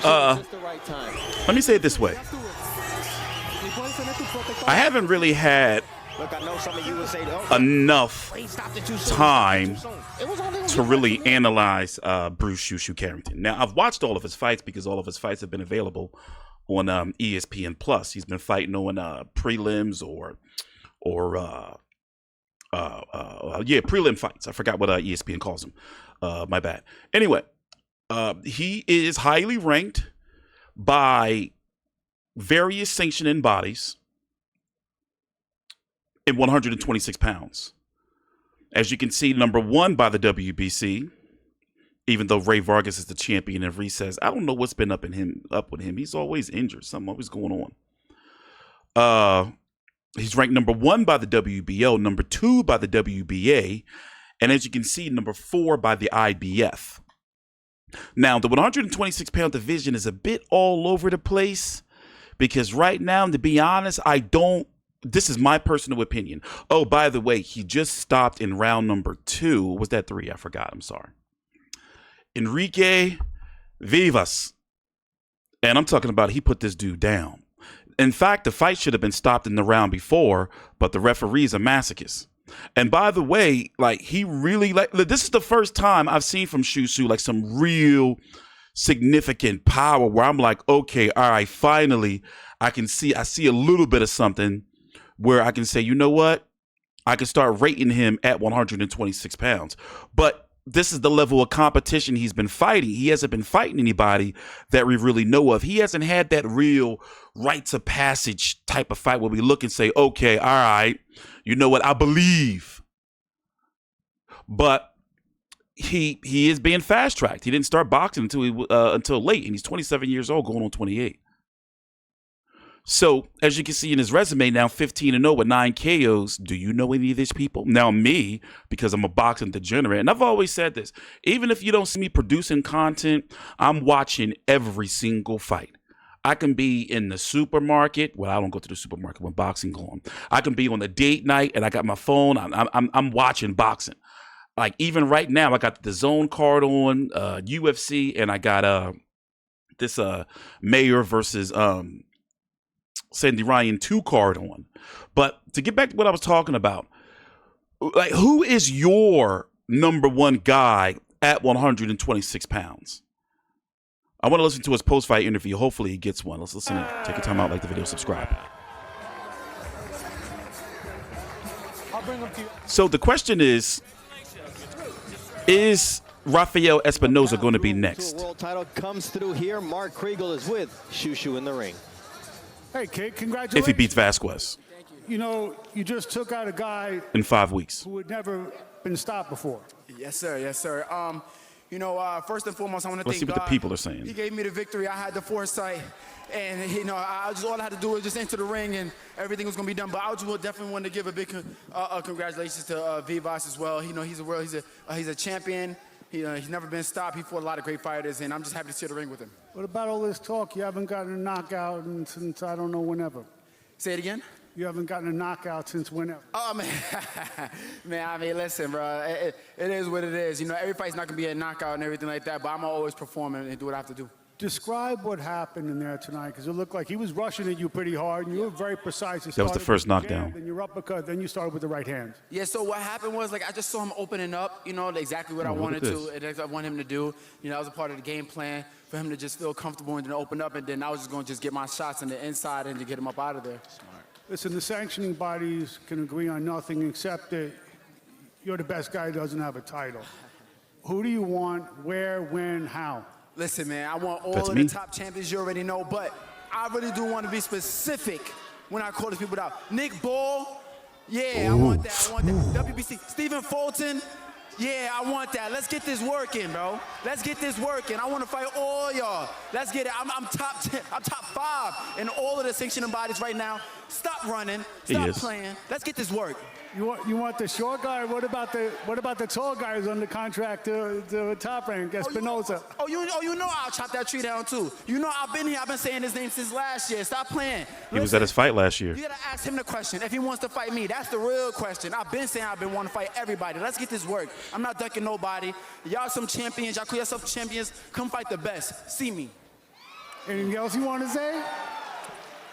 Let me say it this way. I haven't really had enough time to really analyze Bruce Shu Shu Carrington. Now, I've watched all of his fights because all of his fights have been available on ESPN Plus. He's been fighting on prelims or prelim fights. I forgot what ESPN calls them. My bad. Anyway, he is highly ranked by various sanctioning bodies in 126 pounds. As you can see, number one by the WBC, even though Ray Vargas is the champion and Reese says, I don't know what's been up with him. He's always injured. Something always going on. He's ranked number one by the WBO, number two by the WBA, and as you can see, number four by the IBF. Now, the 126-pound division is a bit all over the place because right now, to be honest, this is my personal opinion. Oh, by the way, he just stopped in round number 2. Was that 3? I forgot. I'm sorry. Enrique Vivas. And I'm talking about he put this dude down. In fact, the fight should have been stopped in the round before, but the referee's a masochist. And by the way, like he really this is the first time I've seen from Shu Shu like some real significant power where I'm like, okay, all right, finally I see a little bit of something where I can say, you know what? I can start rating him at 126 pounds. But this is the level of competition he's been fighting. He hasn't been fighting anybody that we really know of. He hasn't had that real rites of passage type of fight where we look and say, okay, all right, you know what? I believe. But he is being fast tracked. He didn't start boxing until late, and he's 27 years old, going on 28. So, as you can see in his resume now, 15-0 with 9 KOs. Do you know any of these people? Now, me, because I'm a boxing degenerate, and I've always said this, even if you don't see me producing content, I'm watching every single fight. I can be in the supermarket. Well, I don't go to the supermarket when boxing goes on. I can be on a date night, and I got my phone. I'm watching boxing. Like, even right now, I got the Zone card on, UFC, and I got this Mayer versus Sandy Ryan 2 card on. But to get back to what I was talking about, like, who is your number one guy at 126 pounds? I want to listen to his post-fight interview. Hopefully he gets one. Let's listen in. Take your time out, like the video, subscribe. So the question is Rafael Espinoza going to be next? World title comes through here. Mark Kriegel is with Shu Shu in the ring. Hey, kid, congratulations. If he beats Vasquez. You know, you just took out a guy in 5 weeks who had never been stopped before. Yes, sir. Yes, sir. You know, first and foremost, I want to Let's thank see what God. the people are saying. He gave me the victory. I had the foresight. And, you know, all I had to do was just enter the ring and everything was going to be done. But I just definitely want to give a big congratulations to Vivas as well. You know, he's a champion. He's never been stopped. He fought a lot of great fighters, and I'm just happy to share the ring with him. What about all this talk? You haven't gotten a knockout since I don't know whenever. Say it again? You haven't gotten a knockout since whenever. Oh, man. Man, I mean, listen, bro. It is what it is. You know, every fight's not going to be a knockout and everything like that, but I'm going to always perform and do what I have to do. Describe what happened in there tonight, because it looked like he was rushing at you pretty hard, and you were very precise. That was the first knockdown. Then your uppercut, then you started with the right hand. Yeah, so what happened was, like, I just saw him opening up, you know, exactly what I wanted to, and I want him to do. You know, that was a part of the game plan for him to just feel comfortable and then open up, and then I was just going to just get my shots on the inside and to get him up out of there. Smart. Listen, the sanctioning bodies can agree on nothing except that you're the best guy who doesn't have a title. Who do you want, where, when, how? Listen, man, I want all of the top champions, you already know, but I really do want to be specific when I call these people out. Nick Ball, yeah, I want that. WBC. Stephen Fulton, yeah, I want that. Let's get this working, bro. Let's get this working. I want to fight all y'all. Let's get it. I'm top 10, I'm top 5 in all of the sanctioning bodies right now. Stop running. Stop playing. Let's get this work. You want the short guy? What about the tall guy who's under contract to top rank, Espinoza? You know I'll chop that tree down too. You know I've been here. I've been saying his name since last year. Stop playing. He was at his fight last year. You gotta ask him the question if he wants to fight me. That's the real question. I've been saying I've been wanting to fight everybody. Let's get this work. I'm not ducking nobody. Y'all some champions. Y'all call yourself champions. Come fight the best. See me. Anything else you want to say?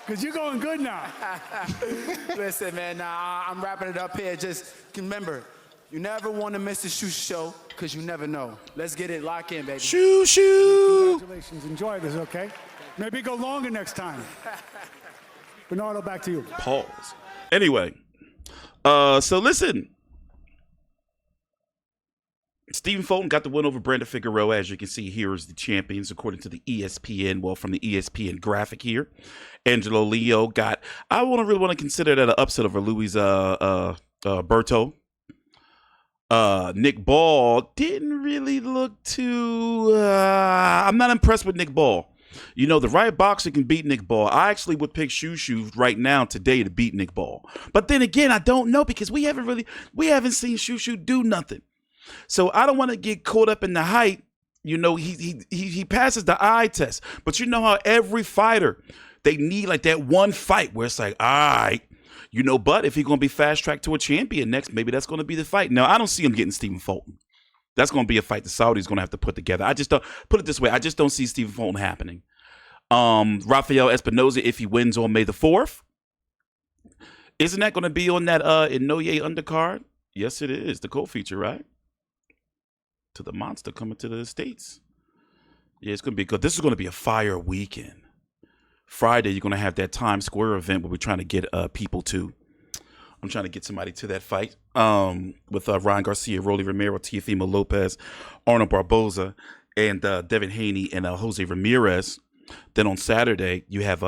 Because you're going good now. Listen, man, nah, I'm wrapping it up here. Just remember, you never want to miss the Shu Show because you never know. Let's get it. Lock in, baby. Shu Shu. Congratulations. Enjoy this, okay? Maybe go longer next time. Bernardo, back to you. Pause. Anyway, so listen. Stephen Fulton got the win over Brandon Figueroa. As you can see, here is the champions according to the ESPN. Well, from the ESPN graphic here, Angelo Leo got. I really want to consider that an upset over Luis Berto. Nick Ball didn't really look too. I'm not impressed with Nick Ball. You know, the right boxer can beat Nick Ball. I actually would pick Shu Shu right now today to beat Nick Ball. But then again, I don't know because we haven't seen Shu Shu do nothing. So I don't want to get caught up in the hype. You know, he passes the eye test. But you know how every fighter, they need like that one fight where it's like, all right, you know, but if he's going to be fast-tracked to a champion next, maybe that's going to be the fight. Now, I don't see him getting Stephen Fulton. That's going to be a fight the Saudis going to have to put together. I just don't, put it this way, I just don't see Stephen Fulton happening. Rafael Espinoza, if he wins on May the 4th, isn't that going to be on that Inoue undercard? Yes, it is. The co-feature, right? To the monster coming to the States. Yeah, it's going to be good. This is going to be a fire weekend. Friday, you're going to have that Times Square event where we're trying to get people to. I'm trying to get somebody to that fight with Ryan Garcia, Rolly Romero, Teofimo Lopez, Arnold Barboza, and Devin Haney and Jose Ramirez. Then on Saturday, you have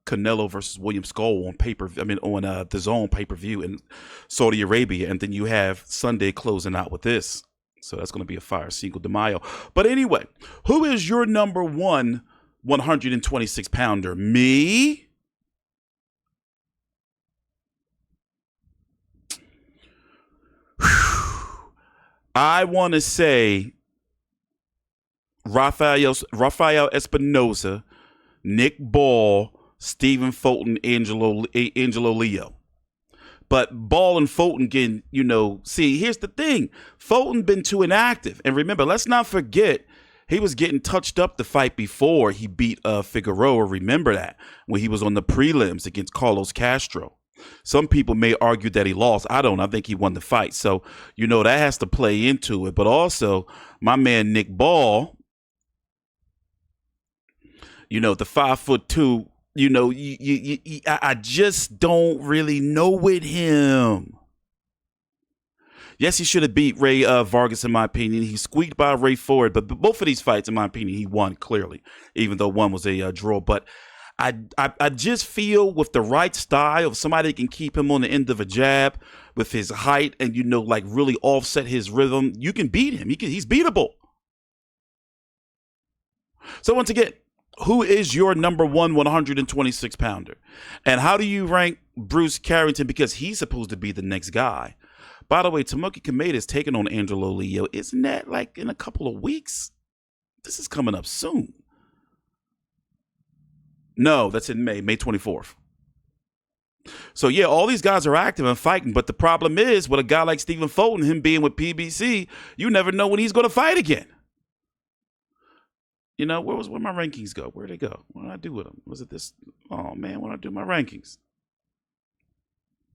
Canelo versus William Skull on the Zone pay-per-view in Saudi Arabia. And then you have Sunday closing out with this. So that's going to be a fire Cinco de Mayo. But anyway, who is your number one 126-pounder? Me? I want to say Rafael Espinoza, Nick Ball, Stephen Fulton, Angelo Leo. But Ball and Fulton can, you know, see, here's the thing. Fulton been too inactive. And remember, let's not forget, he was getting touched up the fight before he beat Figueroa. Remember that when he was on the prelims against Carlos Castro. Some people may argue that he lost. I don't. I think he won the fight. So, you know, that has to play into it. But also, my man Nick Ball, you know, the 5'2", you know, I just don't really know with him. Yes, he should have beat Ray Vargas, in my opinion. He squeaked by Ray Ford, but both of these fights, in my opinion, he won clearly, even though one was a draw. But I just feel with the right style, if somebody can keep him on the end of a jab with his height and, you know, like really offset his rhythm, you can beat him. He's beatable. So once again, who is your number one 126-pounder? And how do you rank Bruce Carrington? Because he's supposed to be the next guy. By the way, Tomoki Kameda is taking on Angelo Leo. Isn't that like in a couple of weeks? This is coming up soon. No, that's in May 24th. So, yeah, all these guys are active and fighting. But the problem is with a guy like Stephen Fulton, him being with PBC, you never know when he's going to fight again. You know, where my rankings go? Where'd they go? What did I do with them? Was it this? Oh, man, when I do my rankings.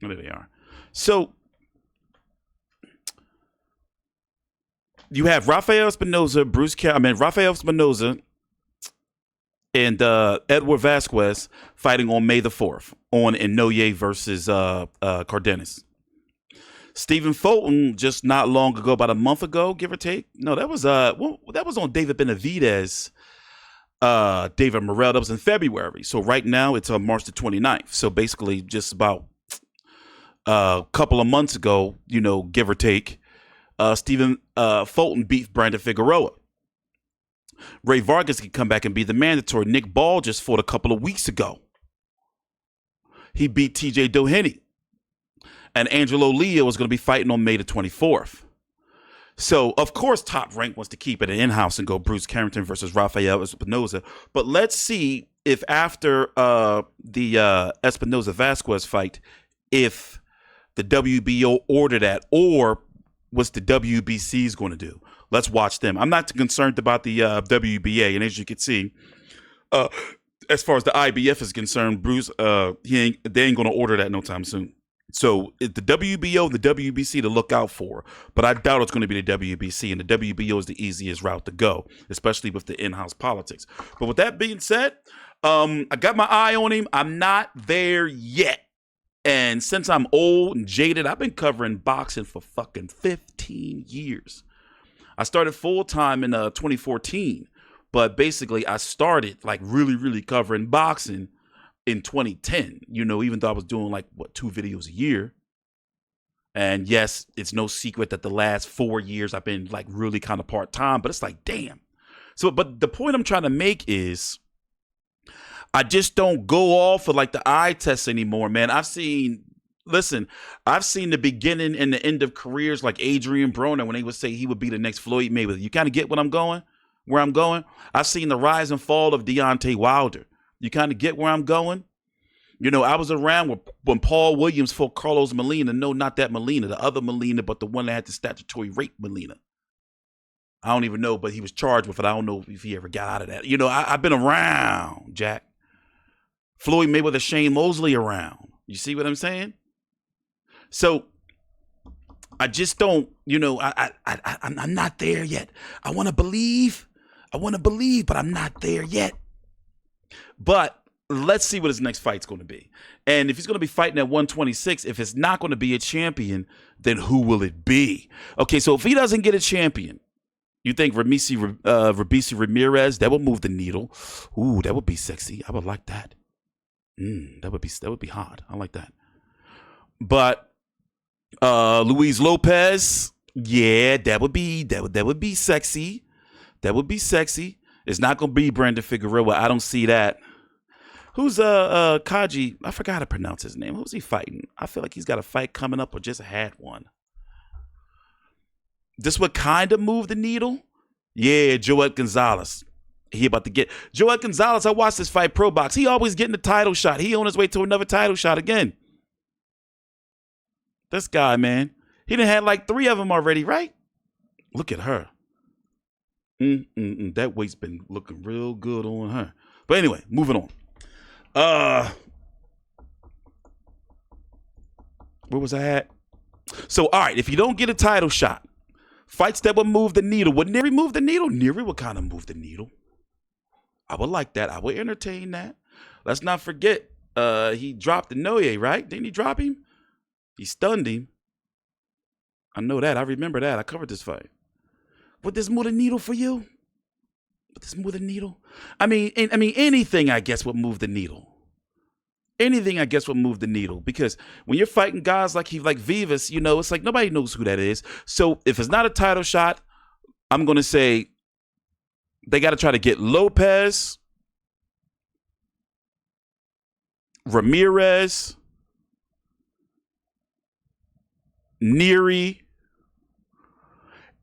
Oh, there they are. So, you have Rafael Espinoza, Rafael Espinoza and Edward Vasquez fighting on May the 4th on Inoue versus Cardenas. Stephen Fulton just not long ago, about a month ago, give or take. No, that was on David Benavidez, David Morrell. That was in February. So right now it's March the 29th. So basically just about a couple of months ago, you know, give or take, Stephen Fulton beat Brandon Figueroa. Ray Vargas can come back and be the mandatory. Nick Ball just fought a couple of weeks ago. He beat TJ Doheny. And Angelo Leo is going to be fighting on May the 24th. So, of course, Top Rank wants to keep it in-house and go Bruce Carrington versus Rafael Espinoza. But let's see if after the Espinoza-Vasquez fight, if the WBO order that or what's the WBC is going to do. Let's watch them. I'm not concerned about the WBA. And as you can see, as far as the IBF is concerned, Bruce, they ain't gonna order that no time soon. So it's the WBO and the WBC to look out for, but I doubt it's going to be the WBC, and the WBO is the easiest route to go, especially with the in-house politics. But with that being said, I got my eye on him. I'm not there yet. And since I'm old and jaded, I've been covering boxing for fucking 15 years. I started full-time in 2014, but basically I started like really covering boxing in 2010, even though I was doing like 2 videos a year. And yes, it's no secret that the last 4 years I've been like really kind of part-time, but it's like, damn. So, but the point I'm trying to make is I just don't go off of like the eye test anymore, man. I've seen the beginning and the end of careers like Adrian Broner when they would say he would be the next Floyd Mayweather. You kind of get where I'm going? I've seen the rise and fall of Deontay Wilder. You kind of get where I'm going? I was around when Paul Williams fought Carlos Molina. No, not that Molina, the other Molina, but the one that had the statutory rape Molina. I don't even know, but he was charged with it. I don't know if he ever got out of that. I've been around, Jack. Floyd Mayweather, Shane Mosley around. You see what I'm saying? So I just don't, I'm not there yet. I want to believe, but I'm not there yet. But let's see what his next fight's going to be. And if he's going to be fighting at 126, if it's not going to be a champion, then who will it be? Okay, so if he doesn't get a champion, you think Rabisi Ramirez, that would move the needle? Ooh, that would be sexy. I would like that. That would be hot. I like that. But Luis Lopez, yeah, that would be sexy. That would be sexy. It's not gonna be Brandon Figueroa. I don't see that. Who's Kaji? I forgot to pronounce his name. Who's he fighting? I feel like he's got a fight coming up or just had one. This would kind of move the needle. Yeah, Joet Gonzalez. He about to get Joet Gonzalez. I watched this fight pro box. He always getting the title shot. He on his way to another title shot again. This guy, man, he done had like 3 of them already, right? Look at her. That weight's been looking real good on her. But anyway, moving on. Where was I at? So, all right, if you don't get a title shot, fights that would move the needle. Would Neary move the needle? Neary would kind of move the needle. I would like that. I would entertain that. Let's not forget, he dropped Inoue, right? Didn't he drop him? He stunned him. I know that. I remember that. I covered this fight. Would this move the needle for you? Would this move the needle? I mean, anything, I guess, would move the needle. Anything, I guess, would move the needle. Because when you're fighting guys like Vivas, it's like nobody knows who that is. So if it's not a title shot, I'm going to say they got to try to get Lopez, Ramirez, Neary.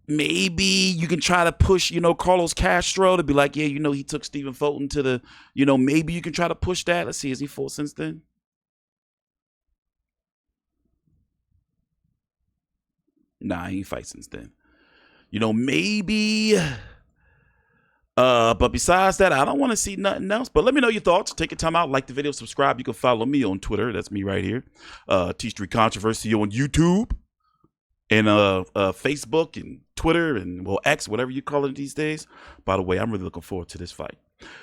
Maybe you can try to push, Carlos Castro to be like, yeah, he took Stephen Fulton to the, maybe you can try to push that. Let's see, has he fought since then? Nah, he ain't fight since then. Maybe. But besides that, I don't want to see nothing else. But let me know your thoughts. Take your time out, like the video, subscribe. You can follow me on Twitter. That's me right here. TstreeT Controversy on YouTube. And Facebook and Twitter and X, whatever you call it these days. By the way, I'm really looking forward to this fight.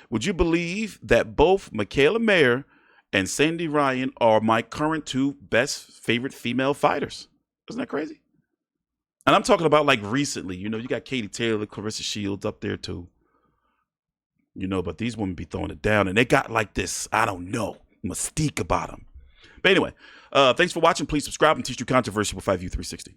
Would you believe that both Michaela Mayer and Sandy Ryan are my current 2 best favorite female fighters? Isn't that crazy? And I'm talking about like recently. You got Katie Taylor, Clarissa Shields up there too. But these women be throwing it down, and they got like this, I don't know, mystique about them. But anyway, thanks for watching. Please subscribe and TstreeT Controversy with 5U360.